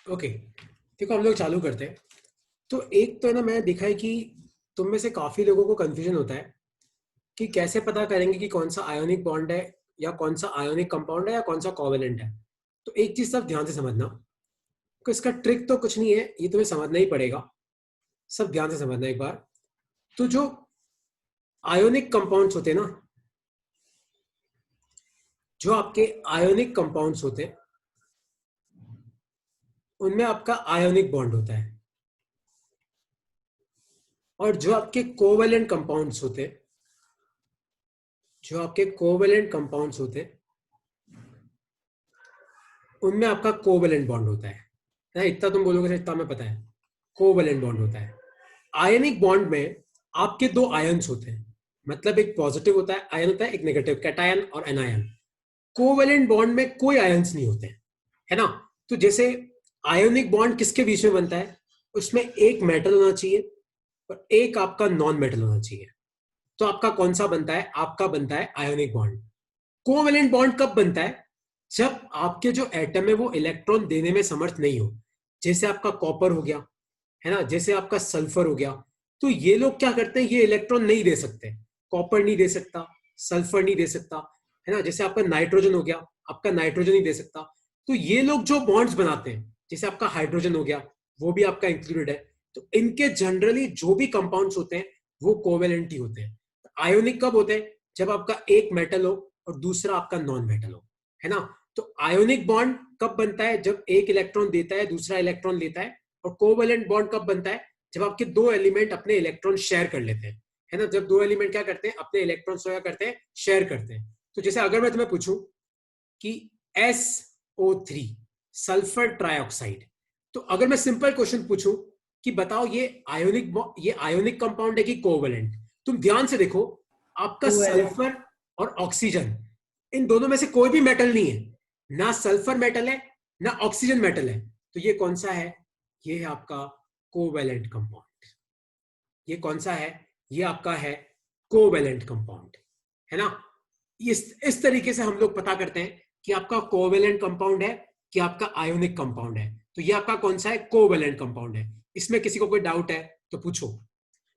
Okay, देखो हम लोग चालू करते हैं। तो एक तो है ना, मैं देखा है कि तुम में से काफी लोगों को कंफ्यूजन होता है कि कैसे पता करेंगे कि कौन सा आयोनिक बॉन्ड है, या कौन सा आयोनिक कंपाउंड है, या कौन सा कोवेलेंट है। तो एक चीज सब ध्यान से समझना, तो इसका ट्रिक तो कुछ नहीं है, ये तुम्हें समझना ही पड़ेगा। सब ध्यान से समझना एक बार। तो जो आयोनिक कंपाउंड्स होते हैं ना, जो आपके आयोनिक कंपाउंड्स होते हैं, उनमें आपका आयोनिक बॉन्ड होता है। और जो आपके कोवेलेंट कंपाउंड्स होते हैं, जो आपके कोवेलेंट कंपाउंड्स होते हैं, उनमें आपका कोवेलेंट बॉन्ड होता है ना। इतना तुम बोलोगे तो इतना हमें पता है, कोवेलेंट बॉन्ड होता है। आयनिक बॉन्ड में आपके दो आयन्स होते हैं, मतलब एक पॉजिटिव होता है आयन, होता है एक नेगेटिव, कैटायन और एनायन। कोवेलेंट बॉन्ड में कोई आयन्स नहीं होते, है ना। तो जैसे आयोनिक बॉन्ड किसके बीच में बनता है, उसमें एक मेटल होना चाहिए और एक आपका नॉन मेटल होना चाहिए। तो आपका कौन सा बनता है, आपका बनता है आयोनिक बॉन्ड। कोवेलेंट बॉन्ड कब बनता है, जब आपके जो एटम है वो इलेक्ट्रॉन देने में समर्थ नहीं हो। जैसे आपका कॉपर हो गया, है ना, जैसे आपका सल्फर हो गया। तो ये लोग क्या करते हैं, ये इलेक्ट्रॉन नहीं दे सकते। कॉपर नहीं दे सकता, सल्फर नहीं दे सकता, है ना। जैसे आपका नाइट्रोजन हो गया, आपका नाइट्रोजन नहीं दे सकता। तो ये लोग जो बॉन्ड्स बनाते हैं, जैसे आपका हाइड्रोजन हो गया, वो भी आपका इंक्लूडेड है। तो इनके जनरली जो भी कंपाउंड्स होते हैं वो कोवेलेंट ही होते हैं। आयोनिक कब होते हैं, जब आपका एक मेटल हो और दूसरा आपका नॉन मेटल हो, है ना। तो आयोनिक बॉन्ड कब बनता है, जब एक इलेक्ट्रॉन देता है दूसरा इलेक्ट्रॉन लेता है। और कोवेलेंट बॉन्ड कब बनता है, जब आपके दो एलिमेंट अपने इलेक्ट्रॉन शेयर कर लेते हैं, है ना। जब दो एलिमेंट क्या करते हैं, अपने इलेक्ट्रॉन क्या करते हैं, शेयर करते हैं। तो जैसे अगर मैं तुम्हें पूछूं कि SO3 सल्फर ट्राइऑक्साइड, तो अगर मैं सिंपल क्वेश्चन पूछूं कि बताओ ये आयोनिक कंपाउंड है कि कोवेलेंट, तुम ध्यान से देखो। आपका कोवेलेंट। सल्फर और ऑक्सीजन, इन दोनों में से कोई भी मेटल नहीं है। ना सल्फर मेटल है, ना ऑक्सीजन मेटल है। तो ये कौन सा है, ये है आपका कोवेलेंट कंपाउंड। ये कौन सा है, ये आपका है कोवेलेंट कंपाउंड, है ना। इस तरीके से हम लोग पता करते हैं कि आपका कोवेलेंट कंपाउंड है कि आपका आयोनिक कंपाउंड है। तो ये आपका कौन सा है, कोवेलेंट कंपाउंड है। इसमें किसी को कोई डाउट है तो पूछो।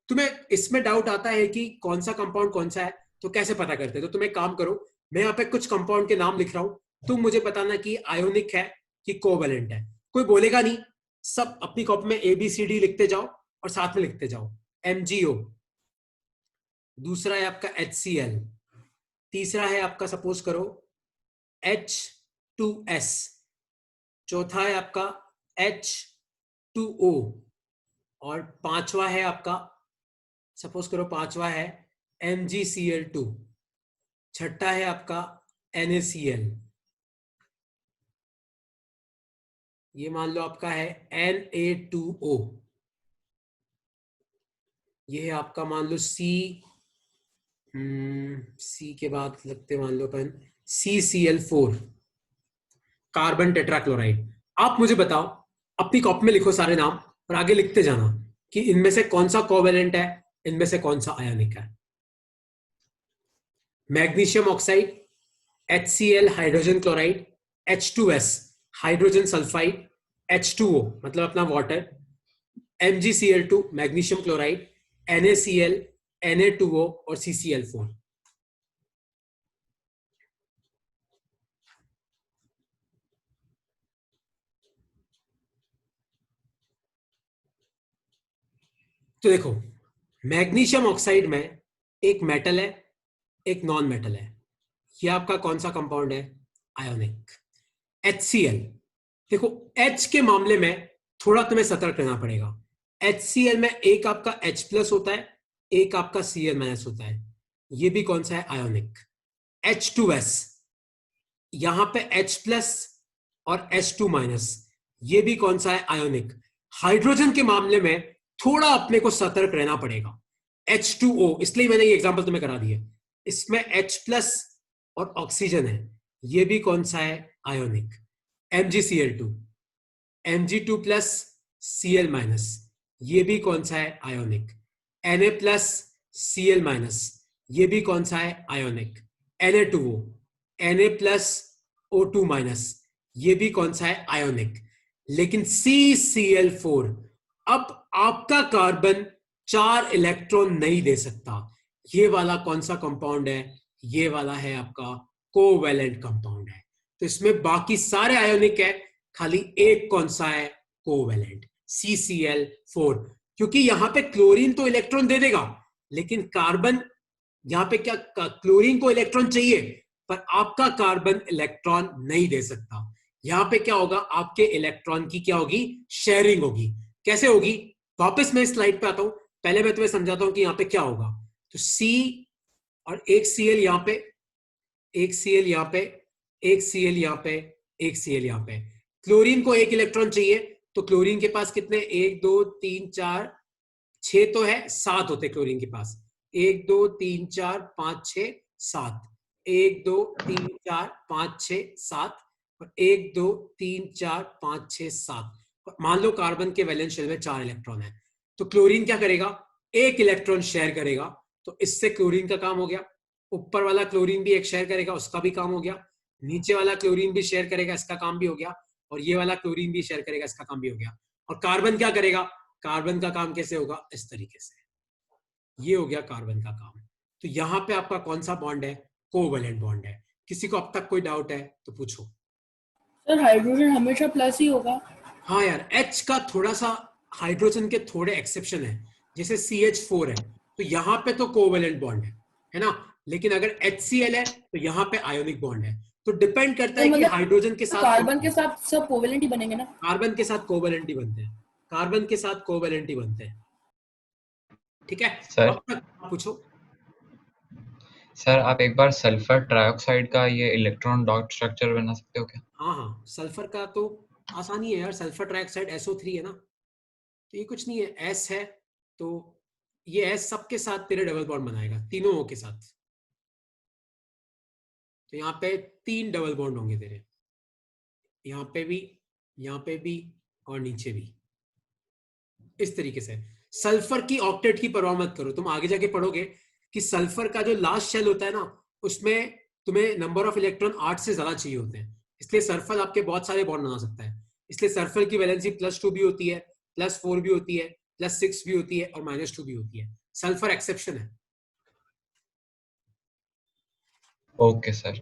तुम्हें इसमें डाउट आता है कि कौन सा कंपाउंड कौन सा है, तो कैसे पता करते हैं। तो तुम एक काम करो, मैं यहाँ पे कुछ कंपाउंड के नाम लिख रहा हूं, तुम मुझे बताना कि आयोनिक है कि कोवेलेंट है। कोई बोलेगा नहीं, सब अपनी कॉपी में ABCD लिखते जाओ और साथ में लिखते जाओ। MgO, दूसरा है आपका HCl, तीसरा है आपका सपोज करो H2S, चौथा है आपका H2O, और पांचवा है आपका, सपोज करो पांचवा है MgCl2, छठा है आपका NaCl, ये मान लो आपका है Na2O, ये है आपका मान लो सी के बाद लगते मान लो अपन CCl4, कार्बन टेट्राक्लोराइड। आप मुझे बताओ, अपनी कॉपी में लिखो सारे नाम और आगे लिखते जाना कि इनमें से कौन सा कोवेलेंट है, इनमें से कौन सा आयनिक है। Magnesium oxide, HCl hydrogen chloride, H2S hydrogen sulphide, H2O मतलब अपना water, MgCl2 magnesium chloride, NaCl, Na2O और CCl4। तो देखो, मैग्नीशियम ऑक्साइड में एक मेटल है, एक नॉन मेटल है। ये आपका कौन सा कंपाउंड है, आयोनिक। HCl, देखो H के मामले में थोड़ा तुम्हें सतर्क रहना पड़ेगा। HCl में एक आपका H प्लस होता है, एक आपका Cl माइनस होता है। ये भी कौन सा है, आयोनिक। H2S, यहां पे H प्लस और H2 माइनस, ये भी कौन सा है, आयोनिक। हाइड्रोजन के मामले में थोड़ा अपने को सतर्क रहना पड़ेगा। H2O, इसलिए मैंने ये एग्जांपल तुम्हें करा दिया। इसमें H प्लस और ऑक्सीजन है, ये भी कौन सा है, ionic. MgCl2, Mg2 plus Cl minus, ये भी कौन सा है, ionic. Na plus Cl minus, ये भी कौन सा है, ionic. Na2O, Na plus O2 minus, ये भी कौन सा है, आयोनिक। लेकिन CCl4, अब आपका कार्बन 4 इलेक्ट्रॉन नहीं दे सकता। ये वाला कौन सा कंपाउंड है, ये वाला है आपका कोवैलेंट कंपाउंड है। तो इसमें बाकी सारे आयोनिक है, खाली एक कौन सा है, कोवैलेंट, CCl4। क्योंकि यहां पे क्लोरीन तो इलेक्ट्रॉन दे देगा, लेकिन कार्बन, यहां पे क्या, क्लोरीन को इलेक्ट्रॉन चाहिए, पर आपका कार्बन इलेक्ट्रॉन नहीं दे सकता। यहां पे क्या होगा, आपके इलेक्ट्रॉन की क्या होगी, शेयरिंग होगी। कैसे होगी, वापस मैं इस स्लाइड पे आता हूं, पहले मैं तुम्हें समझाता हूं कि यहां पे क्या होगा। तो C और एक Cl यहां पे, एक Cl यहां पे, एक Cl यहां पे, एक Cl यहां पे। क्लोरीन को एक इलेक्ट्रॉन चाहिए, तो क्लोरीन के पास कितने, 1 2 3 4 6 तो है, 7 होते क्लोरीन के पास। 1 2 3 4 5 6 7, 1 2 3 4 5 6 7, और 1 2 3 4 5 6 7। मान लो कार्बन के वैलेंस शेल में 4 इलेक्ट्रॉन है, तो क्लोरीन क्या करेगा, एक इलेक्ट्रॉन शेयर करेगा, तो इससे क्लोरीन का काम हो गया। ऊपर वाला क्लोरीन भी एक शेयर करेगा, उसका भी काम हो गया। नीचे वाला क्लोरीन भी शेयर करेगा, इसका काम भी हो गया। और ये वाला क्लोरीन भी शेयर करेगा, इसका काम भी हो गया। और कार्बन क्या करेगा, कार्बन का काम कैसे होगा, इस तरीके से। ये हो गया कार्बन का काम। तो यहां पे आपका कौन सा बॉन्ड है, कोवैलेंट बॉन्ड है। किसी को अब तक कोई डाउट है तो पूछो। सर हाइड्रोजन हमेशा प्लस ही होगा। हाँ यार, H का थोड़ा सा, हाइड्रोजन के थोड़े एक्सेप्शन है, जैसे CH4 है, तो यहां पे तो कोवैलेंट बॉन्ड है ना। लेकिन अगर HCl है तो यहां पे आयोनिक बॉन्ड है। तो डिपेंड करता तो है कि मतलब हाइड्रोजन के साथ कौन कार्बन सा के है। साथ सब कोवेलेंट ही बनेंगे ना। कार्बन के साथ कोवैलेंट ही बनते हैं, कार्बन के साथ कोवैलेंट ही बनते हैं। ठीक है, सर अब तक आप पूछो। सर आप एक बार सल्फर ट्राइऑक्साइड का ये इलेक्ट्रॉन डॉट स्ट्रक्चर बना सकते हो क्या? हाँ हाँ, सल्फर का तो आसानी है यार, सल्फर ट्राइऑक्साइड SO3 है ना, तो ये कुछ नहीं है, S है, तो ये S सबके साथ तेरे डबल बॉन्ड बनाएगा, तीनों O के साथ। तो यहाँ पे 3 डबल बॉन्ड होंगे तेरे, यहाँ पे भी, यहाँ पे भी, और नीचे भी, इस तरीके से। सल्फर की ऑक्टेट की परवाह मत करो, तुम आगे जाके पढ़ोगे कि सल्फर का जो लास्ट शेल होता है ना, उसमें तुम्हें नंबर ऑफ इलेक्ट्रॉन 8 से ज्यादा चाहिए होते हैं, इसलिए सल्फर आपके बहुत सारे बॉन्ड बना सकता है। इसलिए सल्फर की वैलेंसी +2 भी होती है, +4 भी होती है, +6 भी होती है, और -2 भी होती है। सल्फर एक्सेप्शन है। Okay sir.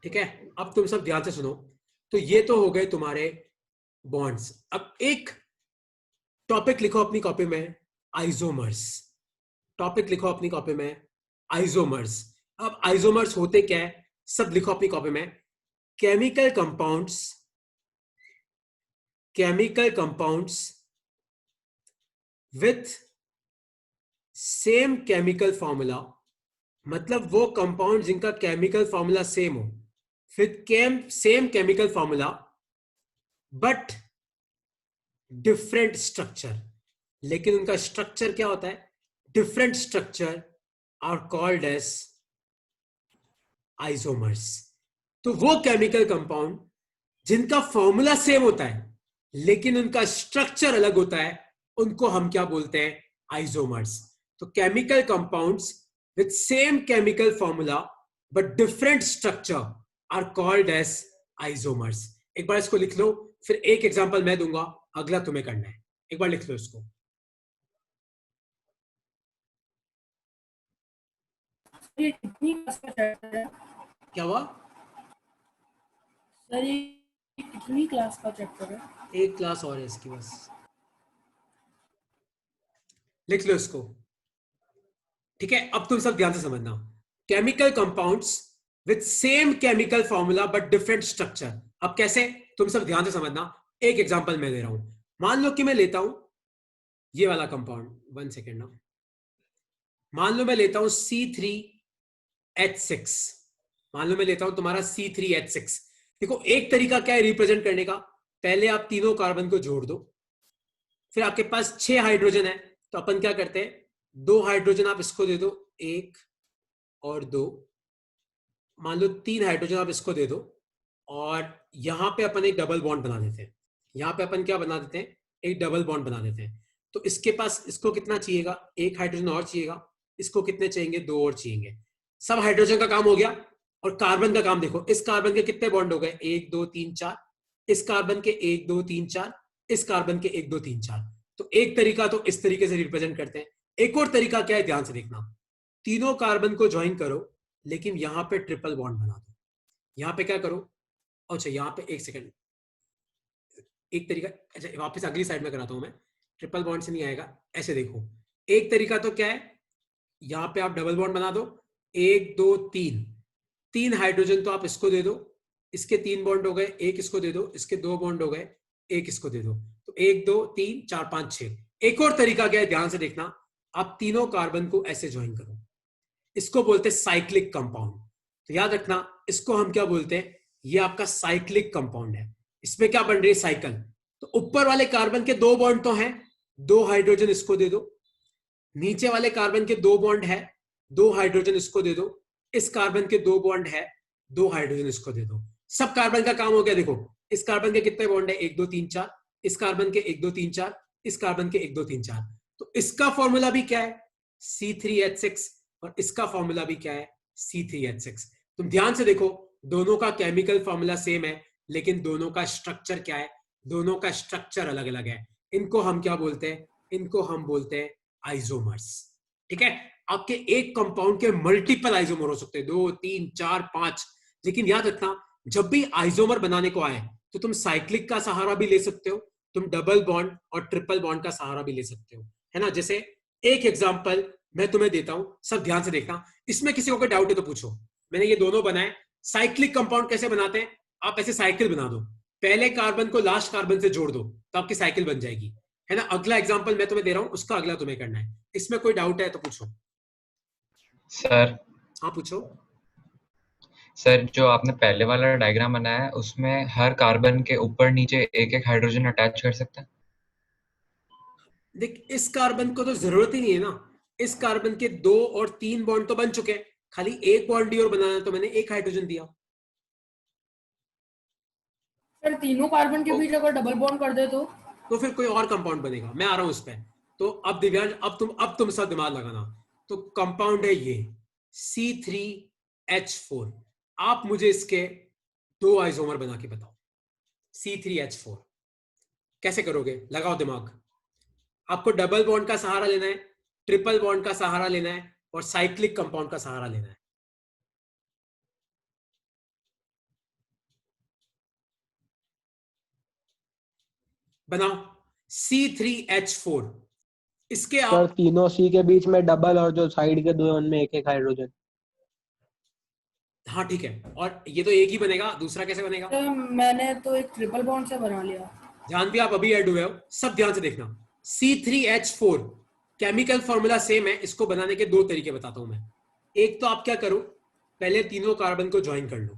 ठीक है, अब तुम सब ध्यान से सुनो। तो ये तो हो गए तुम्हारे बॉन्ड्स। अब एक टॉपिक लिखो अपनी कॉपी में, आइसोमर्स। टॉपिक लिखो अपनी कॉपी में, आइसोमर्स। अब आइसोमर्स होते क्या है, सब लिखो अपनी कॉपी में। Chemical compounds, chemical compounds with same chemical formula, मतलब वो कंपाउंड जिनका केमिकल फॉर्मूला सेम हो, with same chemical formula but different structure. लेकिन उनका स्ट्रक्चर क्या होता है, different structure, are called as isomers. तो वो केमिकल कंपाउंड जिनका फॉर्मूला सेम होता है लेकिन उनका स्ट्रक्चर अलग होता है, उनको हम क्या बोलते हैं, आइसोमर्स। तो chemical compounds with same chemical formula but different structure are called as isomers. एक बार इसको लिख लो, फिर एक एग्जांपल मैं दूंगा, अगला तुम्हें करना है। एक बार लिख लो इसको। ये कितनी क्लास का चैप्टर है? क्या हुआ, सर ये कितनी क्लास का चैप्टर है? एक क्लास और है इसकी बस। लिख लो इसको। ठीक है, अब तुम सब ध्यान से समझना। Chemical compounds with same chemical formula but different structure. अब कैसे, तुम सब ध्यान से समझना। एक एग्जांपल मैं दे रहा हूं, मान लो कि मैं लेता हूं ये वाला कंपाउंड, 1 सेकेंड ना, मान लो मैं लेता हूं C3H6, मान लो मैं लेता हूं तुम्हारा C3H6। देखो एक तरीका क्या है रिप्रेजेंट करने का, पहले आप तीनों कार्बन को जोड़ दो, फिर आपके पास 6 हाइड्रोजन है, तो अपन क्या करते हैं, 2 हाइड्रोजन आप इसको दे दो, 1 और 2, मान लो 3 हाइड्रोजन आप इसको दे दो, और यहां पे अपन एक डबल बॉन्ड बना देते हैं। यहां पे अपन क्या बना देते हैं, एक डबल बॉन्ड बना देते हैं। तो इसके पास इसको कितना चाहिएगा, 1 हाइड्रोजन और चाहिएगा, इसको कितने चाहिए, 2 और चाहिए। सब हाइड्रोजन का काम हो गया। और कार्बन का काम देखो, इस कार्बन के कितने बॉन्ड हो गए, 1 2 3 4, इस कार्बन के 1 2 3 4, इस कार्बन के 1 2 3 4। तो एक तरीका तो इस तरीके से रिप्रेजेंट करते हैं। एक और तरीका क्या है, ध्यान से देखना, तीनों कार्बन को ज्वाइन करो, लेकिन यहां पे ट्रिपल बॉन्ड बना दो। यहां पे क्या करो, अच्छा यहाँ पे एक सेकंड, एक तरीका, अच्छा वापस अगली साइड में कराता हूं मैं, ट्रिपल बॉन्ड से नहीं आएगा। ऐसे देखो, एक तरीका तो क्या है, यहाँ पे आप डबल बॉन्ड बना दो, 1 2 3, 3 हाइड्रोजन तो आप इसको दे दो, इसके 3 बॉन्ड हो गए, एक इसको दे दो, इसके 2 बॉन्ड हो गए, एक इसको दे दो, तो 1 2 3 4 5 6। एक और तरीका क्या है, ध्यान से देखना, आप तीनों कार्बन को ऐसे ज्वाइन करो, इसको बोलते हैं साइक्लिक कंपाउंड। तो याद रखना, इसको हम क्या बोलते हैं, ये आपका साइक्लिक कंपाउंड है। इसमें क्या बन रही है, साइकिल। तो ऊपर वाले कार्बन के 2 बॉन्ड तो हैं, 2 हाइड्रोजन इसको दे दो, नीचे वाले कार्बन के 2 बॉन्ड है, 2 हाइड्रोजन इसको दे दो, इस कार्बन के 2 बॉन्ड है, 2 हाइड्रोजन इसको दे दो। सब कार्बन का काम हो गया। देखो इस कार्बन के कितने बॉन्ड है, 1 2 3 4, इस कार्बन के 1 2 3 4, इस कार्बन के 1 2 3 4। तो इसका फॉर्मूला भी क्या है, C3H6, और इसका फॉर्मूला भी क्या है, C3H6। तुम ध्यान से देखो, दोनों का केमिकल फॉर्मूला सेम है, लेकिन दोनों का स्ट्रक्चर क्या है, दोनों का स्ट्रक्चर अलग अलग है। इनको हम क्या बोलते हैं, इनको हम बोलते हैं आइसोमर्स। ठीक है, आपके एक कंपाउंड के मल्टीपल आइसोमर हो सकते हैं, 2 3 4 5, लेकिन याद रखना, जब भी आइसोमर बनाने को आए तो तुम साइक्लिक का सहारा भी ले सकते हो, तुम डबल बॉन्ड और ट्रिपल बॉन्ड का सहारा भी ले सकते हो, है ना। जैसे एक एग्जांपल मैं तुम्हें देता हूं, सब ध्यान से देखना, इसमें किसी को कोई डाउट है तो पूछो। मैंने ये दोनों बनाए, साइक्लिक कंपाउंड कैसे बनाते हैं, आप ऐसे साइकिल बना दो, पहले कार्बन को लास्ट कार्बन से जोड़ दो, तो आपकी साइकिल बन जाएगी, है ना। अगला एग्जांपल मैं तुम्हें दे रहा हूं, उसका अगला तुम्हें करना है। इसमें कोई डाउट है तो पूछो। सर हाँ पूछो। सर जो आपने पहले वाला डायग्राम बनाया है उसमें हर कार्बन के ऊपर नीचे एक एक हाइड्रोजन अटैच कर सकते हैं? देख इस कार्बन को तो जरूरत ही नहीं है ना, इस कार्बन के 2 और 3 बॉन्ड तो बन चुके हैं, खाली एक बॉन्ड ही और बनाना है, तो मैंने एक हाइड्रोजन दिया। सर तीनों कार्बन के तो, बीच अगर डबल बॉन्ड कर दे तो फिर कोई और कंपाउंड बनेगा, मैं आ रहा हूं उस पर। तो अब दिव्यांश, अब तुम सब दिमाग लगाना। तो कंपाउंड है ये C3H4। आप मुझे इसके 2 आइसोमर बना के बताओ। C3H4 कैसे करोगे, लगाओ दिमाग। आपको डबल बॉन्ड का सहारा लेना है, ट्रिपल बॉन्ड का सहारा लेना है, और साइक्लिक कंपाउंड का सहारा लेना है। बनाओ C3H4। इसके सर आप, तीनों सी के बीच में डबल और जो साइड के दो उनमें एक एक हाइड्रोजन। हाँ ठीक है, और ये तो एक ही बनेगा, दूसरा कैसे बनेगा। तो मैंने तो एक ट्रिपल बॉन्ड से बना लिया। ध्यान भी आप अभी ऐड हुए हो, सब ध्यान से देखना। C3H4 केमिकल फॉर्मूला सेम है, इसको बनाने के 2 तरीके बताता हूं मैं। एक तो आप क्या करो, पहले तीनों कार्बन को ज्वाइन कर लो,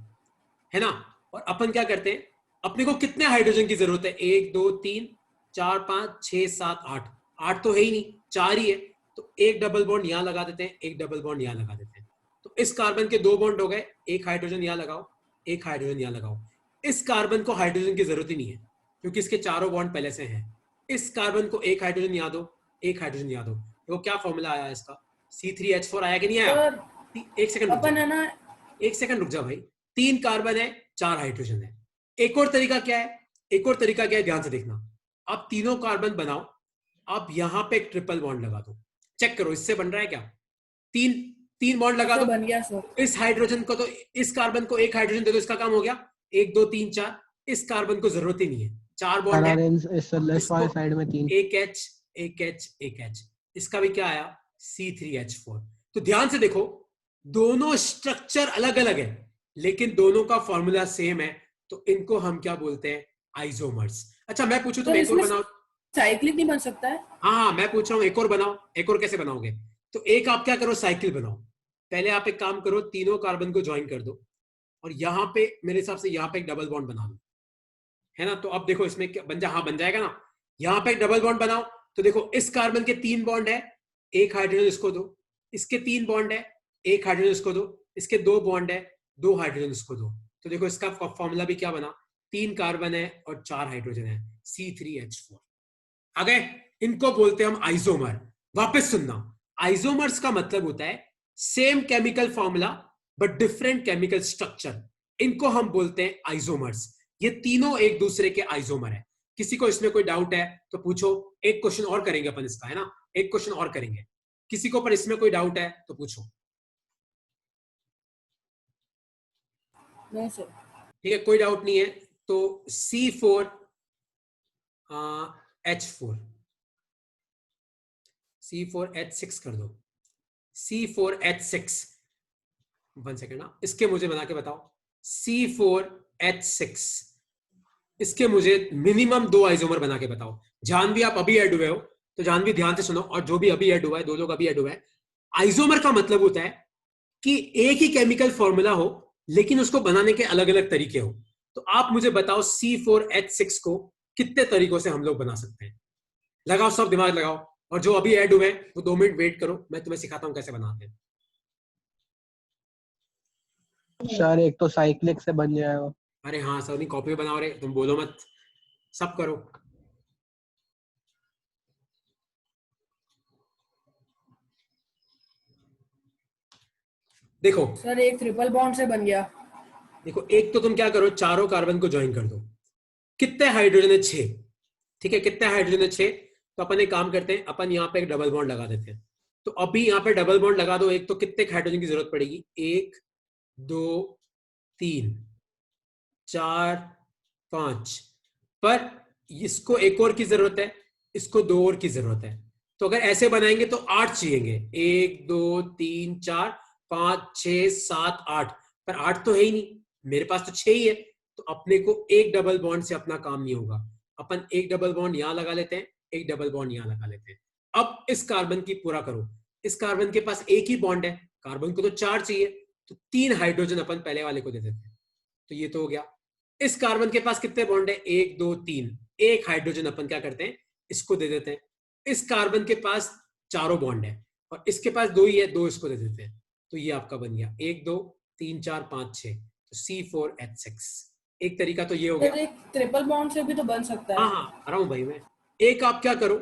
है ना। और अपन क्या करते हैं, अपने को कितने हाइड्रोजन की जरूरत है, 1 2 3 4 5 6 7 8, 8 तो है ही नहीं, 4 ही है। तो एक डबल बॉन्ड यहां लगा देते हैं, एक डबल बॉन्ड यहां लगा देते हैं। तो इस कार्बन के 2 बॉन्ड हो गए, एक हाइड्रोजन यहां लगाओ, एक हाइड्रोजन यहां लगाओ। इस कार्बन को हाइड्रोजन की जरूरत ही नहीं है, क्योंकि इसके चारों बॉन्ड पहले से हैं। इस कार्बन को एक हाइड्रोजन याद हो, एक हाइड्रोजन याद हो। तो क्या फॉर्मूला आया इसका, C3H4 आया कि नहीं आया। सर एक सेकंड रुक अपन जा, है ना, एक सेकंड रुक जा भाई। 3 कार्बन है, 4 हाइड्रोजन है। एक और तरीका क्या है, एक और तरीका क्या है, ध्यान से देखना। आप तीनों कार्बन बनाओ, आप यहां पे एक ट्रिपल बॉन्ड लगा दो, चेक करो इससे बन रहा है क्या। तीन तीन बॉन्ड लगा सर दो, बन गया सर। इस हाइड्रोजन को तो, इस कार्बन को एक हाइड्रोजन दे दो, इसका काम हो गया। 1 2 3 4, इस कार्बन को जरूरत ही नहीं है, 4 बॉन्ड है। इस लेफ्ट वाले इसको साइड में 3। एक एच, एक एच, एक एच, इसका भी क्या आया, C3H4। तो ध्यान से देखो, दोनों स्ट्रक्चर अलग अलग है, लेकिन दोनों का फॉर्मूला सेम है, तो इनको हम क्या बोलते हैं, आइसोमर्स। अच्छा मैं पूछूं, तुम सर एक और इसमें बनाओ। साइक्लिक नहीं बन सकता है। हाँ हाँ मैं पूछ रहा हूँ, एक और बनाओ। एक और कैसे बनाओगे, तो एक आप क्या करो, साइकिल बनाओ। पहले आप एक काम करो, तीनों कार्बन को ज्वाइन कर दो, और यहां पे मेरे हिसाब से यहां पे एक डबल बॉन्ड बना दो, है ना। तो अब देखो इसमें क्या बन जा, हाँ बन जाएगा ना। यहां पे एक डबल बॉन्ड बनाओ, तो देखो इस कार्बन के 3 बॉन्ड है, एक हाइड्रोजन इसको दो, इसके 3 बॉन्ड है, एक हाइड्रोजन इसको दो, इसके 2 बॉन्ड है, 2 हाइड्रोजन इसको दो। तो देखो इसका फॉर्मूला भी क्या बना, 3 कार्बन है और 4 हाइड्रोजन है, C3H4 आ गए। इनको बोलते हैं हम आइसोमर। वापस सुनना, आइसोमर्स का मतलब होता है same chemical formula but different chemical structure, इनको हम बोलते हैं आइसोमर्स। ये तीनों एक दूसरे के आइसोमर है। किसी को इसमें कोई डाउट है तो पूछो, एक क्वेश्चन और करेंगे अपन इसका, है ना, एक क्वेश्चन और करेंगे। किसी को पर इसमें कोई डाउट है तो पूछो। नहीं सर। ठीक है, कोई डाउट नहीं है तो C4H4 C4H6 कर दो, C4H6 1 सेकेंड ना, इसके मुझे बना के बताओ। C4H6 इसके मुझे मिनिमम 2 आइसोमर बना के बताओ। जानवी आप अभी ऐड हुए हो तो जानवी ध्यान से सुनो, और जो भी अभी ऐड हुआ है, 2 लोग अभी ऐड हुआ है। आइसोमर का मतलब होता है कि एक ही केमिकल फॉर्मूला हो लेकिन उसको बनाने के अलग अलग तरीके हो। तो आप मुझे बताओ C4H6 को कितने तरीकों से हम लोग बना सकते हैं। लगाओ, सब दिमाग लगाओ, और जो अभी ऐड हुए वो 2 मिनट वेट करो, मैं तुम्हें सिखाता हूं कैसे बनाते हैं। सर एक तो साइक्लिक से बन जाएगा। अरे हाँ सर, नहीं कॉपी बनाओ रे, तुम बोलो मत, सब करो। देखो सर एक ट्रिपल बॉन्ड से बन गया। देखो, एक तो तुम क्या करो, चारों कार्बन को ज्वाइन कर दो। कितने हाइड्रोजन है? 6। ठीक है, कितने हाइड्रोजन है? 6। तो अपन एक काम करते हैं, अपन यहाँ पे एक डबल बॉन्ड लगा देते हैं। तो अभी यहाँ पे डबल बॉन्ड लगा दो एक, तो कितने हाइड्रोजन की जरूरत पड़ेगी? 1 2 3 4 5। पर इसको एक और की जरूरत है, इसको 2 और की जरूरत है। तो अगर ऐसे बनाएंगे तो 8 चाहिए। 1 2 3 4 5 6 7 8। पर 8 तो है ही नहीं, मेरे पास तो 6 ही है। तो अपने को एक डबल बॉन्ड से अपना काम नहीं होगा। अपन एक डबल बॉन्ड यहां लगा लेते हैं, एक डबल बॉन्ड यहां लगा लेते हैं। अब इस कार्बन की पूरा करो। इस कार्बन के पास एक ही बॉन्ड है, कार्बन को तो 4 चाहिए, तो 3 हाइड्रोजन अपन पहले वाले को दे देते हैं। तो ये तो हो गया। इस कार्बन के पास कितने बॉन्ड है? 1 2 3। एक हाइड्रोजन अपन क्या करते हैं, इसको दे देते हैं। इस कार्बन के पास चारों बॉन्ड है और इसके पास 2 ही है, 2 इसको दे देते हैं। तो ये आपका बन गया 1 2 3 4 5 6, तो C4H6। एक तरीका तो ये हो सर गया। एक ट्रिपल बॉन्ड से भी तो बन सकता हाँ है। हाँ, आ रहा हूं भाई मैं। एक आप क्या करो,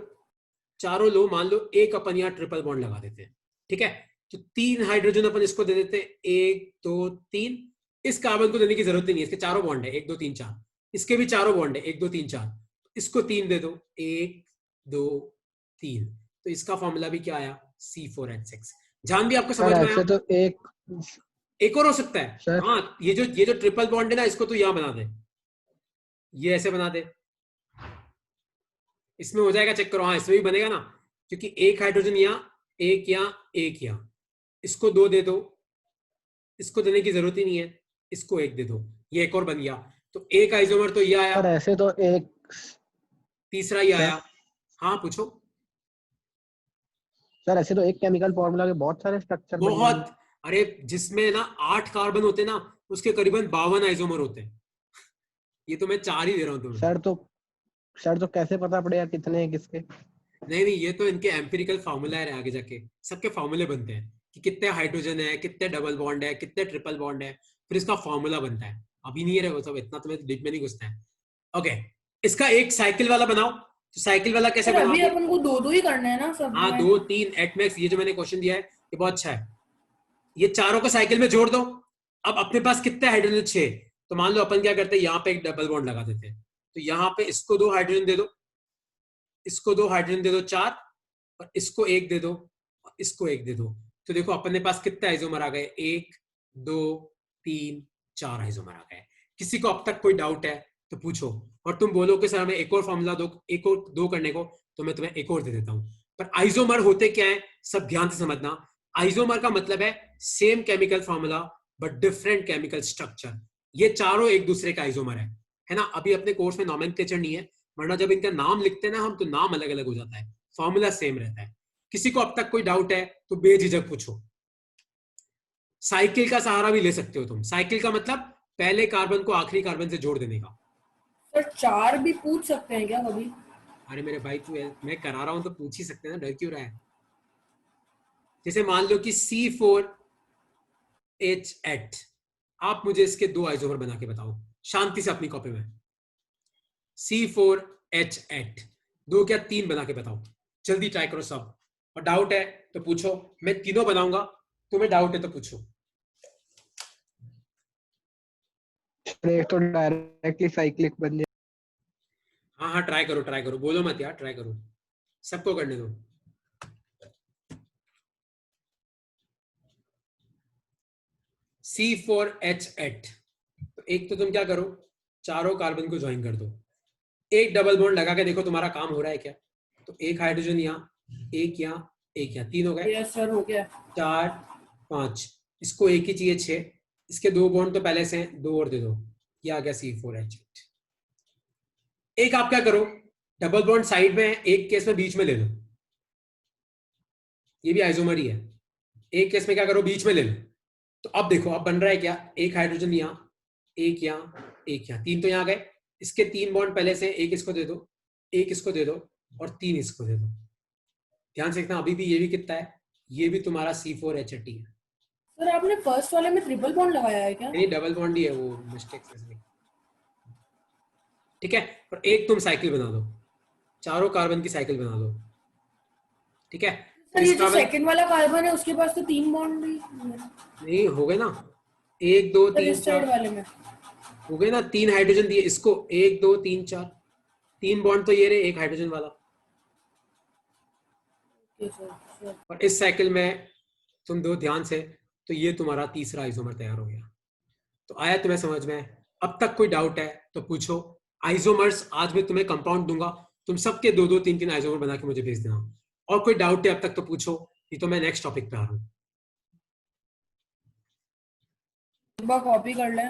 चारों लो, मान लो एक अपन यहाँ ट्रिपल बॉन्ड लगा देते हैं। ठीक है, तो 3 हाइड्रोजन अपन इसको दे देते हैं, 1 2 3। इस कार्बन को देने की जरूरत ही नहीं है, इसके चारों बॉन्ड है, 1 2 3 4। इसके भी चारों बॉन्ड है, 1 2 3 4। इसको 3 दे दो, 1 2 3। तो इसका फॉर्मूला भी क्या आया? C4H6। जान भी आपको सर समझ में ऐसे आया? तो एक और हो सकता है। सर हाँ, ये जो ट्रिपल बॉन्ड है ना, इसको तो यहां बना दे, ये ऐसे बना दे, इसमें हो जाएगा, चेक करो। हाँ, इसमें भी बनेगा ना, क्योंकि एक हाइड्रोजन यहाँ, एक यहाँ, एक यहाँ। इसको 2 दे दो, इसको देने की जरूरत ही नहीं है, इसको 1 दे दो, ये एक और बन गया। तो एक आइसोमर तो ये आया, सर ऐसे तो एक तीसरा ये सर आया। हाँ पूछो। सर ऐसे तो एक केमिकल फॉर्मूला के बहुत सारे स्ट्रक्चर बन जाएंगे। बहुत, अरे जिसमें ना 8 कार्बन होते ना, उसके करीबन 52 आइसोमर होते हैं। ये तो मैं 4 ही दे रहा हूँ तुम्हें। सर तो कैसे पता पड़ेगा कितने हैं किसके? नहीं नहीं, ये तो इनके एम्पिरिकल फार्मूला है, आगे जाके सबके फार्मूले बनते हैं कि कितने हाइड्रोजन है, कितने डबल बॉन्ड है, कितने ट्रिपल बॉन्ड है, फिर इसका फार्मूला बनता है। अभी नहीं है वो सब, इतना तुम्हें डीप में नहीं घुसता है। ओके, इसका एक साइकिल वाला बनाओ। तो साइकिल वाला कैसे सर अभी बनाओगे? अपन को 2 ही करना है ना सब हाँ, में। 2 3 एट मैक्स। ये जो मैंने क्वेश्चन दिया है ये बहुत अच्छा है। ये चारों को साइकिल में जोड़ दो। अब अपने पास कितने हाइड्रोजन? 6। तो मान लो अपन क्या करते हैं, यहाँ पे एक डबल बॉन्ड लगा देते हैं। तो यहाँ पे इसको 2 हाइड्रोजन दे दो, इसको 2 हाइड्रोजन दे दो, 4। और इसको 1 दे दो, और इसको 1 दे दो। तो देखो अपने पास कितने आइसोमर आ गए? 1 2 3 4 आइसोमर आ गए। किसी को अब तक कोई डाउट है तो पूछो, और तुम बोलो कि सर हमें एक और फॉर्मूला दो, एक और 2 करने को, तो मैं तुम्हें एक और दे देता हूं। पर आइसोमर होते क्या है, सब ध्यान से समझना। आइसोमर का मतलब है same chemical formula but different chemical structure. ये चारों एक दूसरे का आइसोमर है ना। अभी अपने कोर्स में नॉमेनक्लेचर नहीं है, वरना जब इनका नाम लिखते हैं ना हम, तो नाम अलग अलग हो जाता है, फॉर्मूला सेम रहता है। किसी को अब तक कोई डाउट है तो बेझिझक पूछो। साइकिल का सहारा भी ले सकते हो तुम। साइकिल का मतलब पहले कार्बन को आखिरी कार्बन से जोड़ देने का। सर 4 भी पूछ सकते हैं क्या कभी? अरे मेरे भाई, तू मैं करा रहा हूं तो पूछ ही सकते हैं ना, डर क्यों रहा है? जैसे मान लो कि C4H8, आप मुझे इसके 2 आइसोमर बना के बताओ शांति से अपनी कॉपी में। C4H8 2 क्या 3 बना के बताओ, जल्दी ट्राई करो सब। और डाउट है तो पूछो, मैं तीनों बनाऊंगा, तुम्हें डाउट है तो पूछो। एक तो डायरेक्टली साइक्लिक बन जाए। हाँ हाँ ट्राई करो, बोलो मत यार, ट्राई करो, सबको करने दो। C4H8, तो एक तो तुम क्या करो, चारों कार्बन को ज्वाइन कर दो, एक डबल बॉन्ड लगा के देखो तुम्हारा काम हो रहा है क्या। तो एक हाइड्रोजन यहाँ, एक यहाँ, एक यहाँ, 3 हो गए। यस सर हो गया। 4 5, इसको एक ही चाहिए 6, इसके 2 बॉन्ड तो पहले से हैं, 2 और दे दो, ये आ गया C4H8। एक आप क्या करो, डबल बॉन्ड साइड में है, एक केस में बीच में ले लो, ये भी आइसोमर ही है, एक केस में क्या करो बीच में ले लो। तो अब देखो अब बन रहा है क्या, एक हाइड्रोजन यहाँ, एक यहाँ, एक यहाँ, 3 तो यहाँ गए, इसके 3 बॉन्ड पहले से, एक इसको दे दो, एक इसको दे दो और 3 इसको दे दो। ध्यान से देखना, अभी भी ये भी कितना है, ये भी तुम्हारा C4H8 है। सर आपने फर्स्ट वाले में ट्रिपल बॉन्ड लगाया है क्या? नहीं डबल बॉन्ड ही है, वो मिस्टेक से। ठीक है, और एक तुम साइकिल बना दो, चारों कार्बन की साइकिल बना दो। ठीक है, सर ये जो सेकंड वाला कार्बन है उसके पास तो 3 बॉन्ड भी नहीं हो गए ना, 1 2 3 4 वाले में हो गए ना, 3 हाइड्रोजन दिए इसको, 1 2 3 4, 3 बॉन्ड तो ये रहे, एक हाइड्रोजन वाला। और इस साइकिल में तुम दो ध्यान से, तो ये तुम्हारा तीसरा आइसोमर तैयार हो गया। तो आया तुम्हें समझ में? अब तक कोई डाउट है तो पूछो। आइसोमर्स आज मैं तुम्हें कंपाउंड दूंगा, तुम सबके 2 2 3 3 आइसोमर बना के मुझे भेज देना। और कोई डाउट है अब तक तो पूछो, ये तो मैं नेक्स्ट टॉपिक पे आ रहा हूँ। कॉपी कर ले।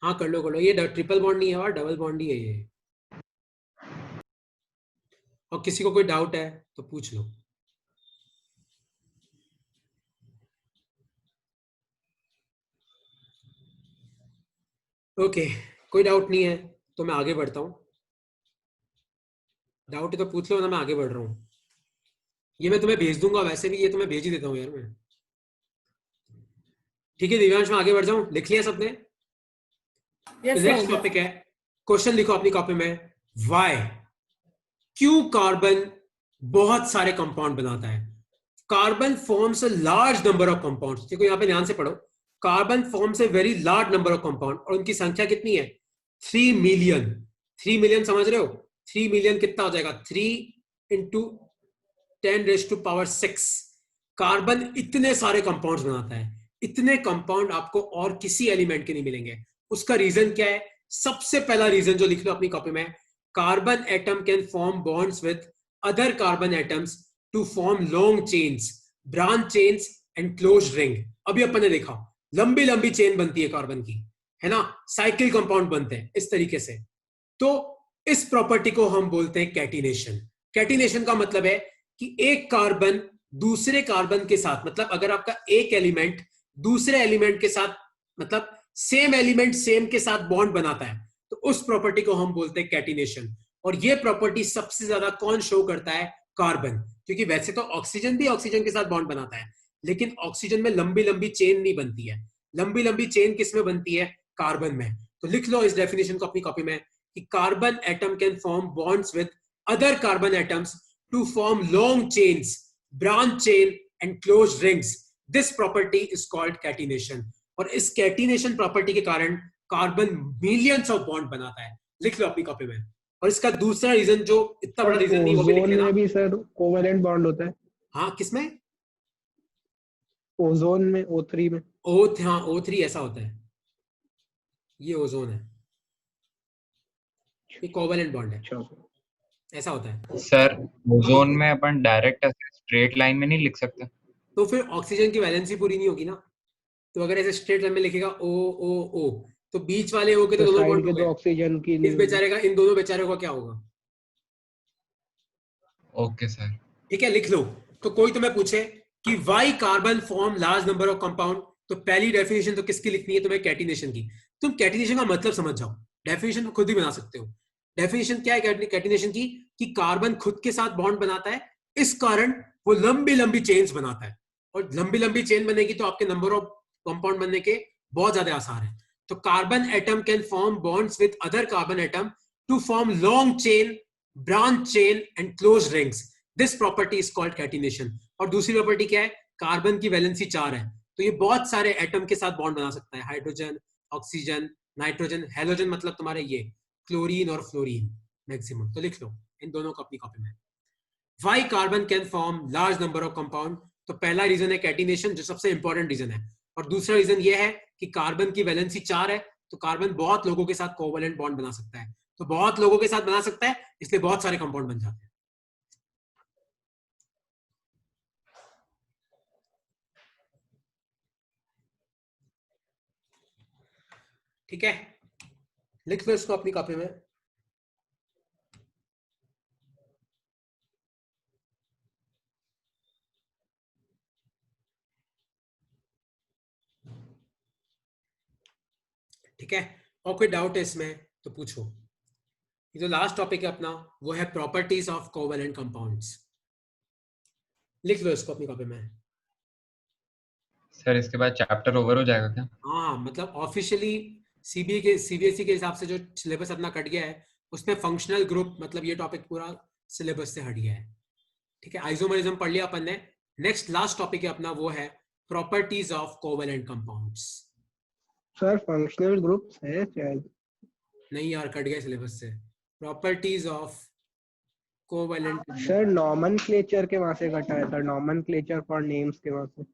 हाँ कर लो, ये ट्रिपल बॉन्ड नहीं है और डबल बॉन्ड ही है ये। और किसी को कोई डाउट है तो पूछ लो। ओके कोई डाउट नहीं है तो मैं आगे बढ़ता हूँ। डाउट है तो पूछ लो ना, मैं आगे बढ़ रहा हूँ। ये मैं तुम्हें भेज दूंगा, वैसे भी ये तुम्हें भेज ही देता हूँ यार मैं। ठीक है दिव्यांश, मैं आगे बढ़ जाऊँ, लिख लिया सबने? नेक्स्ट टॉपिक है, क्वेश्चन लिखो अपनी कॉपी में, वाई क्यों कार्बन बहुत सारे कंपाउंड बनाता है? Carbon forms a large number of compounds. देखो यहाँ पे ध्यान से पढ़ो, carbon forms a very large number of compound, और उनकी संख्या कितनी है? 3 मिलियन। 3 मिलियन समझ रहे हो? 3 मिलियन कितना हो जाएगा? 3 into 10⁻⁶। कार्बन इतने सारे कंपाउंड्स बनाता है, इतने कंपाउंड आपको और किसी एलिमेंट के नहीं मिलेंगे। उसका रीजन क्या है? सबसे पहला रीजन जो लिख लो अपनी कॉपी में, carbon atom can form bonds with other carbon atoms to form long chains, branch chains and closed ring. अभी अपन ने देखा लंबी लंबी चेन बनती है कार्बन की, है ना, साइकिल कंपाउंड बनते हैं इस तरीके से। तो इस प्रॉपर्टी को हम बोलते हैं कैटिनेशन। कैटिनेशन का मतलब है कि एक कार्बन दूसरे कार्बन के साथ, मतलब अगर आपका एक एलिमेंट दूसरे एलिमेंट के साथ, मतलब सेम एलिमेंट सेम के साथ बॉन्ड बनाता है, तो उस प्रॉपर्टी को हम बोलते हैं कैटिनेशन। और ये प्रॉपर्टी सबसे ज्यादा कौन शो करता है? कार्बन। क्योंकि वैसे तो ऑक्सीजन भी ऑक्सीजन के साथ बॉन्ड बनाता है, लेकिन ऑक्सीजन में लंबी लंबी चेन नहीं बनती है। लंबी लंबी चेन किसमें बनती है? कार्बन में। तो लिख लो इस डेफिनेशन को अपनी कॉपी में कि carbon atom can form bonds with other carbon atoms to form long chains, branch chain and closed rings. This property is called catenation. और इस कैटिनेशन प्रॉपर्टी के कारण कार्बन मिलियंस ऑफ बॉन्ड बनाता है। लिख लो अपनी कॉपी में। और इसका दूसरा रीजन, जो इतना बड़ा रीजन नहीं, वो भी लिख लेना। में भी सर कोवेलेंट बॉन्ड होता है। हाँ किसमें? ओजोन में, O3 में। हाँ O3 ऐसा होता है, ये ओजोन है, ये कोवेलेंट बॉन्ड है, ऐसा होता है। सर ओजोन में अपन डायरेक्ट ऐसे स्ट्रेट लाइन में नहीं लिख सकते? तो फिर ऑक्सीजन की वैलेंसी पूरी नहीं होगी ना। तो अगर ऐसे स्ट्रेट लाइन में लिखेगा O तो बीच वाले O के तो दोनों बॉन्ड हो गए, ऑक्सीजन की इस बेचारे का, इन दोनों बेचारे का क्या होगा? Okay sir. ठीक है लिख लो। तो कोई तुम्हें पूछे कि why carbon form large number of compound, तो पहली डेफिनेशन तो किसकी लिखनी है तुम्हें? कैटिनेशन की। तुम कैटिनेशन का मतलब समझ जाओ, डेफिनेशन तो खुद ही बना सकते हो। डेफिनेशन क्या है कैटिनेशन की? कि कार्बन खुद के साथ बॉन्ड बनाता है, इस कारण वो लंबी लंबी चेन्स बनाता है। और लंबी लंबी चेन बनेगी तो आपके नंबर ऑफ कंपाउंड बनने के बहुत ज्यादा आसार है। तो carbon atom can form bonds with other carbon atom to form long chain, branch chain and close rings. This property is called catenation. और दूसरी प्रॉपर्टी क्या है, कार्बन की वैलेंसी 4 है, तो ये बहुत सारे एटम के साथ बॉन्ड बना सकता है, हाइड्रोजन, ऑक्सीजन, नाइट्रोजन, हेलोजन मतलब तुम्हारे ये क्लोरीन और फ्लोरीन मैक्सिमम। तो लिख लो इन दोनों को अपनी कॉपी में। Why carbon can form large number of compound, तो पहला रीजन है कैटिनेशन जो सबसे इंपॉर्टेंट रीजन है, और दूसरा रीजन ये है कि कार्बन की वैलेंसी 4 है, तो कार्बन बहुत लोगों के साथ कोवैलेंट बॉन्ड बना सकता है, तो बहुत लोगों के साथ बना सकता है इसलिए बहुत सारे कंपाउंड बन जाते हैं। ठीक है, लिख लो इसको अपनी कॉपी में। ठीक है, और कोई डाउट है इसमें तो पूछो। ये जो लास्ट टॉपिक है अपना वो है प्रॉपर्टीज ऑफ कोवैलेंट कंपाउंड्स। लिख लो इसको अपनी कॉपी में। सर इसके बाद चैप्टर ओवर हो जाएगा क्या? हाँ, मतलब ऑफिशियली सीबीएसई के हिसाब से जो सिलेबस अपना कट गया है उसमें फंक्शनल ग्रुप मतलब ये टॉपिक पूरा सिलेबस से हट गया है। ठीक है, आइसोमरिज्म पढ़ लिया अपन ने। नेक्स्ट लास्ट टॉपिक है अपना वो है properties of covalent compounds. Sir functional groups है शायद। नहीं यार, कट गया सिलेबस से। Properties of covalent, sir nomenclature के वहां से घटा है सर, नॉमेनक्लेचर फॉर नेम्स के वहां से।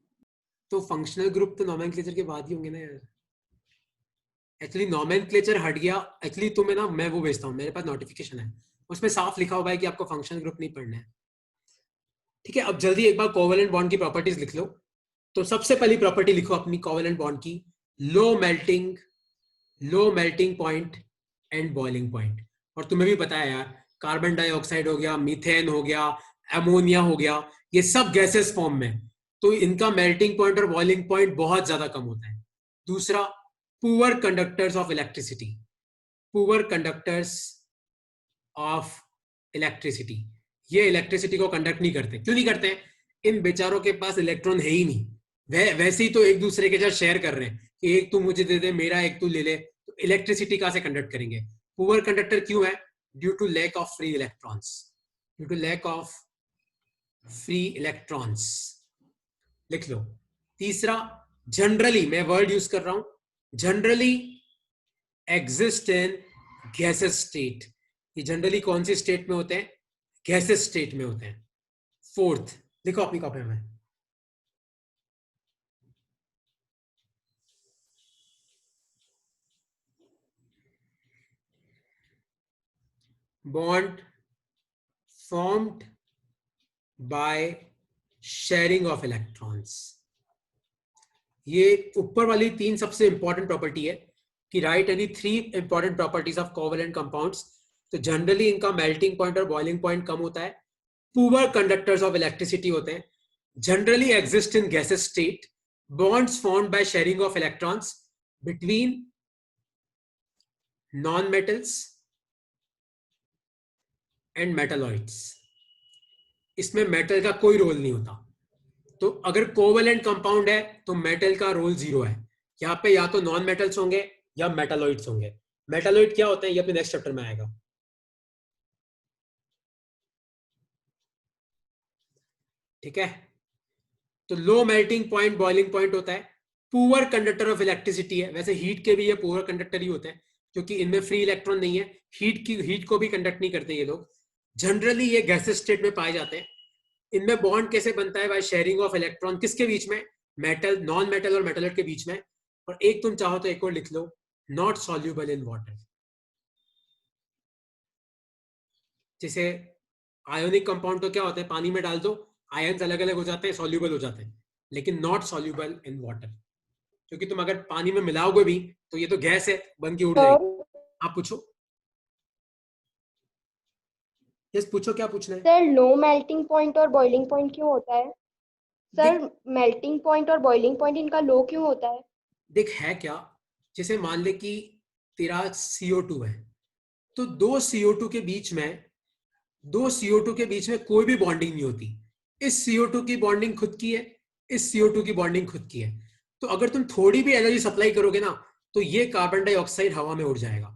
तो फंक्शनल ग्रुप तो नोमेनक्लेचर के बाद ही होंगे ना यार। एक्चुअली नोमेनक्लेचर हट गया, एक्चुअली तुम्हें ना मैं वो भेजता हूँ, मेरे पास नोटिफिकेशन है उसमें साफ लिखा हुआ है कि आपको फंक्शनल ग्रुप नहीं पढ़ना है। ठीक है, अब जल्दी एक बार कोवैलेंट बॉन्ड की प्रॉपर्टीज लिख लो। तो सबसे पहली प्रॉपर्टी लिखो अपनी कोवैलेंट बॉन्ड की, low melting point and boiling point. और तुम्हें भी पता है यार, कार्बन डाइऑक्साइड हो गया, मीथेन हो गया, अमोनिया हो गया, ये सब गैसेस फॉर्म में, तो इनका मेल्टिंग पॉइंट और बॉइलिंग पॉइंट बहुत ज्यादा कम होता है। दूसरा, poor conductors of electricity, poor conductors of electricity, ये इलेक्ट्रिसिटी को कंडक्ट नहीं करते। क्यों नहीं करते? इन बेचारों के पास इलेक्ट्रॉन है ही नहीं, वैसे ही तो एक दूसरे के साथ शेयर कर रहे हैं कि एक तू मुझे दे दे, मेरा एक तू ले ले, तो इलेक्ट्रिसिटी कहां से कंडक्ट करेंगे? पुअर कंडक्टर क्यों है? Due to lack of free electrons, due to lack of free electrons. लिख लो। तीसरा, जनरली, मैं वर्ड यूज कर रहा हूं, generally exist in gases state. ये जनरली कौन सी स्टेट में होते हैं? गैसेस स्टेट में होते हैं। फोर्थ, लिखो अपनी कॉपी में, bond formed by sharing of electrons. ये ऊपर वाली 3 सबसे इंपॉर्टेंट प्रॉपर्टी है कि right any 3 important properties of covalent compounds. तो जनरली इनका मेल्टिंग पॉइंट और बॉइलिंग पॉइंट कम होता है, पुअर कंडक्टर्स ऑफ इलेक्ट्रिसिटी होते हैं, generally exist in gases state, bonds formed by sharing of electrons between non metals and metalloids. इसमें metal का कोई रोल नहीं होता। तो अगर कोवैलेंट कंपाउंड है तो मेटल का रोल 0 है। यहाँ पे या तो नॉन मेटल्स होंगे या मेटालॉइड्स होंगे। मेटालॉइड क्या होते हैं ये अपने नेक्स्ट चैप्टर में आएगा। ठीक है, तो low melting point, boiling point होता है, पुअर कंडक्टर ऑफ इलेक्ट्रिसिटी है। वैसे हीट के भी ये पुअर कंडक्टर ही होते हैं क्योंकि इनमें फ्री इलेक्ट्रॉन नहीं है, हीट को भी कंडक्ट नहीं करते ये लोग। जनरली ये गैसेस स्टेट में पाए जाते हैं। इनमें बॉन्ड कैसे बनता है? By sharing of electron. किसके बीच में? मेटल, नॉन मेटल और मेटलॉइड के बीच में। और एक तुम चाहो तो एक और लिख लो, नॉट सॉल्यूबल इन वाटर। जैसे आयोनिक कंपाउंड तो क्या होते हैं, पानी में डाल दो आयन्स अलग अलग हो जाते हैं, सॉल्यूबल हो जाते हैं, लेकिन नॉट सॉल्यूबल इन वाटर, क्योंकि तुम अगर पानी में मिलाओगे भी तो ये तो गैस है, बन के उड़ जाएगी। आप पूछो। यस, पूछो, क्या पूछना है? सर लो मेल्टिंग पॉइंट और बॉइलिंग पॉइंट क्यों होता है? सर मेल्टिंग पॉइंट और बॉइलिंग पॉइंट इनका लो क्यों होता है? देख, है क्या, जैसे मान ले कि तेरा CO2 है, तो दो CO2 के बीच में कोई भी बॉन्डिंग नहीं होती। इस CO2 की बॉन्डिंग खुद की है, इस CO2 की बॉन्डिंग खुद की है। तो अगर तुम थोड़ी भी एनर्जी सप्लाई करोगे ना तो ये कार्बन डाइऑक्साइड हवा में उड़ जाएगा,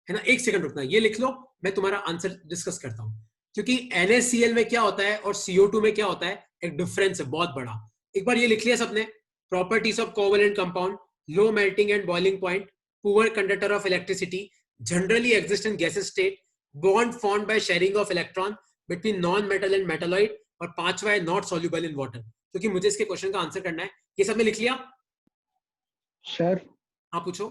है ना। एक सेकंड रुकना, ये लिख लो, मैं तुम्हारा आंसर डिस्कस करता हूं। क्योंकि NaCl में क्या होता है और CO2 में क्या होता है, एक डिफरेंस है बहुत बड़ा। एक बार ये लिख लिया सबने, properties of covalent compound, low melting and boiling point, poor conductor of electricity, generally exist in gases state, bond formed by sharing of electron between non metal and metalloid, और पांचवा है नॉट सॉल्युबल इन वाटर। क्योंकि मुझे इसके question का answer करना है। ये सब में लिख लिया? सर हाँ पूछो।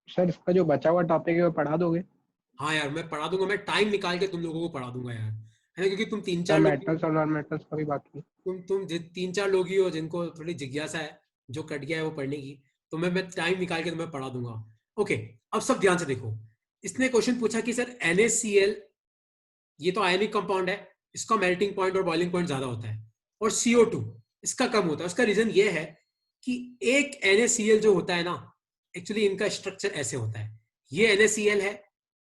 सर इसका जो बचा हुआ टॉपिक है वो पढ़ा दोगे? हाँ यार मैं पढ़ा दूंगा, मैं टाइम निकाल के तुम लोगों को पढ़ा दूंगा यार, है ना। क्योंकि तुम तीन सर चार लोग, मेटल्स और नॉन मेटल्स का भी बाकी है। तुम तीन चार लोग ही हो जिनको थोड़ी जिज्ञासा है, जो कट गया है वो पढ़ने की। तो मैं टाइम निकाल के तुम्हें पढ़ा दूंगा। ओके, अब सब ध्यान से देखो। इसने क्वेश्चन पूछा कि सर NaCl ये तो आयनिक कंपाउंड है, इसका मेल्टिंग पॉइंट और बॉइलिंग पॉइंट ज्यादा होता है, और CO2 इसका कम होता है। उसका रीजन ये है कि एक NaCl जो होता है ना, एक्चुअली इनका स्ट्रक्चर ऐसे होता है। ये NaCl है,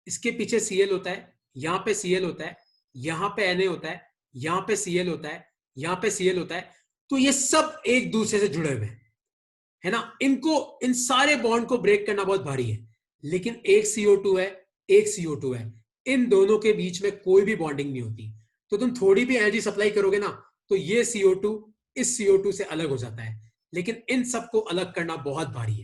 इसके पीछे Cl होता है, यहाँ पे Cl होता है, यहाँ पे Na होता है, यहाँ पे Cl होता है, यहाँ पे Cl होता है। तो ये सब एक दूसरे से जुड़े हुए हैं, है ना। इनको, इन सारे बॉन्ड को ब्रेक करना बहुत भारी है। लेकिन एक CO2 है, एक CO2 है, इन दोनों के बीच में कोई भी बॉन्डिंग नहीं होती। तो तुम थोड़ी भी एनर्जी सप्लाई करोगे ना तो ये CO2 इस CO2 से अलग हो जाता है। लेकिन इन सबको अलग करना बहुत भारी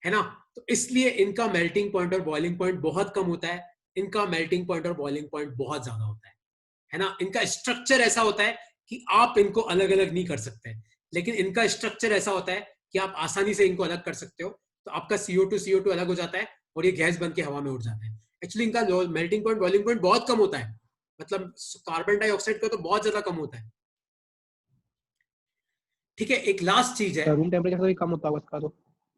है ना। तो इसलिए इनका मेल्टिंग पॉइंट और बॉइलिंग पॉइंट बहुत कम होता है, इनका मेल्टिंग पॉइंट और बॉइलिंग पॉइंट बहुत ज्यादा होता है ना। इनका स्ट्रक्चर ऐसा होता है कि आप इनको अलग अलग नहीं कर सकते, लेकिन इनका स्ट्रक्चर ऐसा होता है कि आप आसानी से इनको अलग कर सकते हो। तो आपका CO2 अलग हो जाता है और ये गैस बन के हवा में उड़ जाता है। एक्चुअली इनका मेल्टिंग पॉइंट बॉइलिंग पॉइंट बहुत कम होता है, मतलब कार्बन डाइऑक्साइड का तो बहुत ज्यादा कम होता है। ठीक है, एक लास्ट चीज है। रूम टेम्परेचर से भी कम होता होगा इसका तो?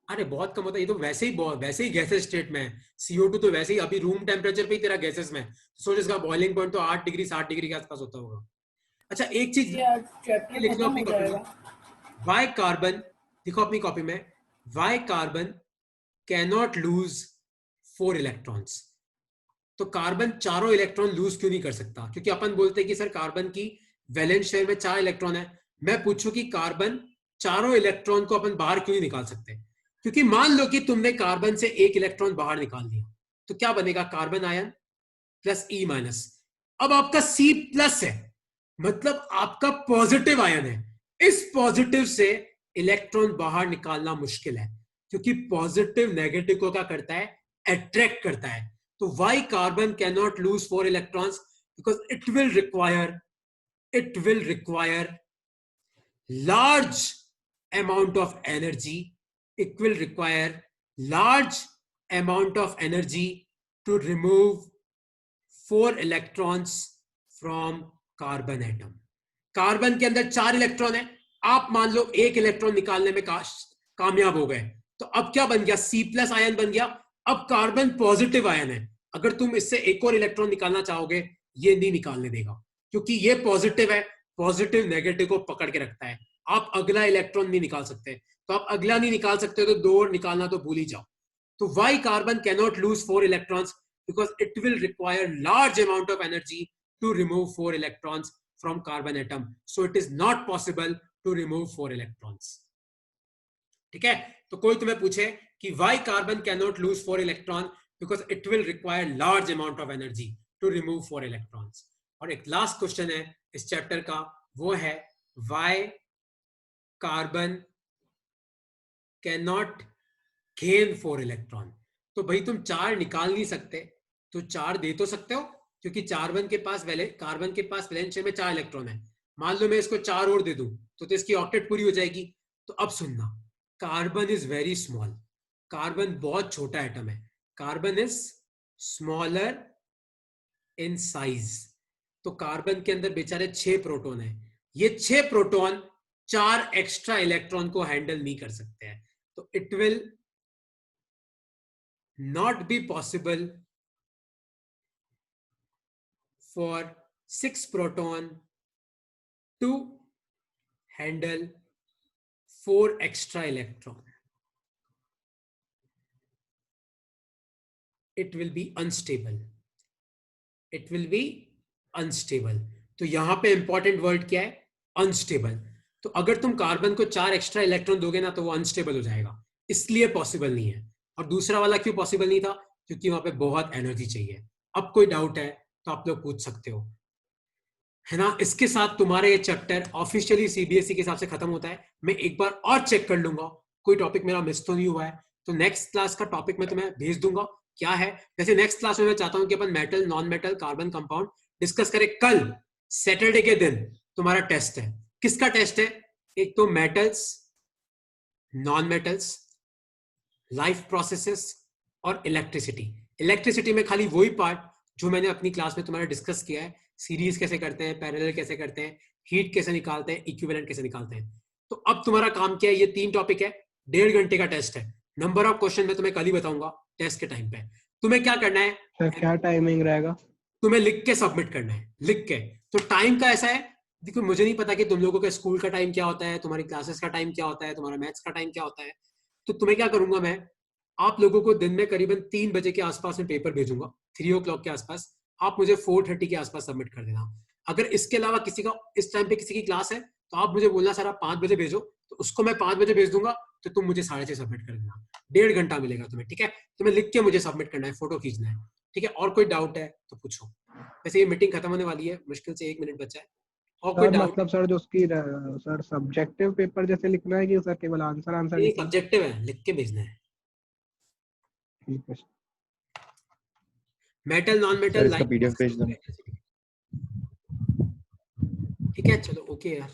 अरे बहुत कम होता है, ये तो वैसे ही गैसेस स्टेट में है। CO2 तो वैसे ही अभी रूम टेम्परेचर पे ही तेरा गैसेस में है। सोच इसका बॉइलिंग पॉइंट तो 8 डिग्री 7 डिग्री के आसपास होता होगा। अच्छा एक चीज ये आज ये चैप्टर लिख लो खत्म अपनी हो कॉपी में, जाएगा। वाई कार्बन, देखो अपनी कॉपी में, why carbon cannot lose 4 electrons. तो कार्बन चारों इलेक्ट्रॉन लूज क्यों नहीं कर सकता? क्योंकि अपन बोलते हैं कि सर कार्बन की वैलेंस शेयर में 4 इलेक्ट्रॉन है। मैं पूछूं कि कार्बन चारों इलेक्ट्रॉन को अपन बाहर क्यों नहीं निकाल सकते? क्योंकि मान लो कि तुमने कार्बन से एक इलेक्ट्रॉन बाहर निकाल दिया तो क्या बनेगा? Carbon ion plus E minus. अब आपका C+ है, मतलब आपका पॉजिटिव आयन है। इस पॉजिटिव से इलेक्ट्रॉन बाहर निकालना मुश्किल है, क्योंकि पॉजिटिव नेगेटिव को क्या करता है? अट्रैक्ट करता है। तो why carbon can not lose 4 electrons? Because it will require large amount of energy. It will require large amount of energy to remove 4 electrons from carbon atom. Carbon के अंदर 4 electron है, आप मान लो एक इलेक्ट्रॉन निकालने में कामयाब हो गए, तो अब क्या बन गया? C+ आयन बन गया। अब कार्बन पॉजिटिव आयन है, अगर तुम इससे एक और इलेक्ट्रॉन निकालना चाहोगे ये नहीं निकालने देगा, क्योंकि ये पॉजिटिव है। पॉजिटिव नेगेटिव को पकड़ के रखता है। आप अगला इलेक्ट्रॉन नहीं निकाल सकते, तो आप अगला नहीं निकाल सकते तो 2 और निकालना तो भूल ही जाओ। तो why carbon cannot lose 4 electrons? because it will require large amount of energy to remove 4 electrons from carbon atom. So it is not possible to remove 4 electrons. ठीक है, तो कोई तुम्हें पूछे कि why carbon cannot lose 4 electron? Because it will require large amount of energy to remove 4 electrons. और एक last question है इस चैप्टर का, वो है why carbon cannot gain 4 electron? तो भाई तुम 4 निकाल नहीं सकते तो 4 दे तो सकते हो, क्योंकि कार्बन के पास वैलेंस शेयर में 4 इलेक्ट्रॉन है। मान लो मैं इसको 4 और दे दूं तो इसकी ऑक्टेट पूरी हो जाएगी। तो अब सुनना, carbon is very small, carbon बहुत छोटा एटम है। Carbon is smaller in size. तो कार्बन के अंदर बेचारे 6 प्रोटॉन है, ये 6 प्रोटॉन 4 एक्स्ट्रा इलेक्ट्रॉन को हैंडल नहीं कर सकते हैं। तो it will not be possible for 6 proton to handle 4 extra electron. It will be unstable. It will be unstable. तो यहां पे इंपॉर्टेंट वर्ड क्या है? अनस्टेबल। तो अगर तुम कार्बन को 4 एक्स्ट्रा इलेक्ट्रॉन दोगे ना तो वो अनस्टेबल हो जाएगा, इसलिए पॉसिबल नहीं है। और दूसरा वाला क्यों पॉसिबल नहीं था? क्योंकि वहां पे बहुत एनर्जी चाहिए। अब कोई डाउट है तो आप लोग पूछ सकते हो, है ना। इसके साथ तुम्हारा ये चैप्टर ऑफिशियली सीबीएसई के हिसाब से खत्म होता है। मैं एक बार और चेक कर लूंगा कोई टॉपिक मेरा मिस तो नहीं हुआ है, तो नेक्स्ट क्लास का टॉपिक मैं तुम्हें भेज दूंगा क्या है। जैसे नेक्स्ट क्लास में मैं चाहता हूं कि अपन metal, non metal, carbon compound discuss करें। कल सैटरडे के दिन तुम्हारा टेस्ट है। किसका टेस्ट है? एक तो metals, non metals, life processes और इलेक्ट्रिसिटी। इलेक्ट्रिसिटी में खाली वही पार्ट जो मैंने अपनी क्लास में तुम्हारा डिस्कस किया है, सीरीज कैसे करते हैं, पैरेलल कैसे करते हैं, हीट कैसे निकालते हैं, इक्विवेलेंट कैसे निकालते हैं। तो अब तुम्हारा काम क्या है? ये 3 टॉपिक है, 1.5 घंटे का टेस्ट है। नंबर ऑफ क्वेश्चन मैं तुम्हें कल ही बताऊंगा टेस्ट के टाइम पे। तुम्हें क्या करना है? सर क्या टाइमिंग रहेगा? तुम्हें लिख के सबमिट करना है, लिख के। तो टाइम का ऐसा है, देखो मुझे नहीं पता कि तुम लोगों के स्कूल का टाइम क्या होता है, तुम्हारी क्लासेस का टाइम क्या होता है, तुम्हारा मैथ्स का टाइम क्या होता है। तो तुम्हें क्या करूंगा मैं, आप लोगों को दिन में करीबन 3 बजे के आसपास में पेपर भेजूंगा, 3 o'clock के आसपास। आप मुझे 4:30 के आसपास सबमिट कर देना। अगर इसके अलावा किसी का इस टाइम पे किसी की क्लास है तो आप मुझे बोलना सर आप 5 बजे भेजो, तो उसको मैं 5 बजे भेज दूंगा, तो तुम मुझे 6:30 सबमिट कर देना। 1.5 घंटा मिलेगा तुम्हें, ठीक है। तुम्हें लिख के मुझे सबमिट करना है, फोटो खींचना है, ठीक है। और कोई डाउट है तो पूछो। वैसे ये मीटिंग खत्म होने वाली है, मुश्किल से 1 मिनट बचा है। और कोई सर डाउट? मतलब सर जो उसकी सर सब्जेक्टिव पेपर जैसे लिखना है कि सर केवल आंसर ये लिखना है? सब्जेक्टिव है, लिख के भेजना है। ठीक है मेटल, नॉन सर मेटल, इसका PDF भेज दो। ठीक है। चलो ओके यार।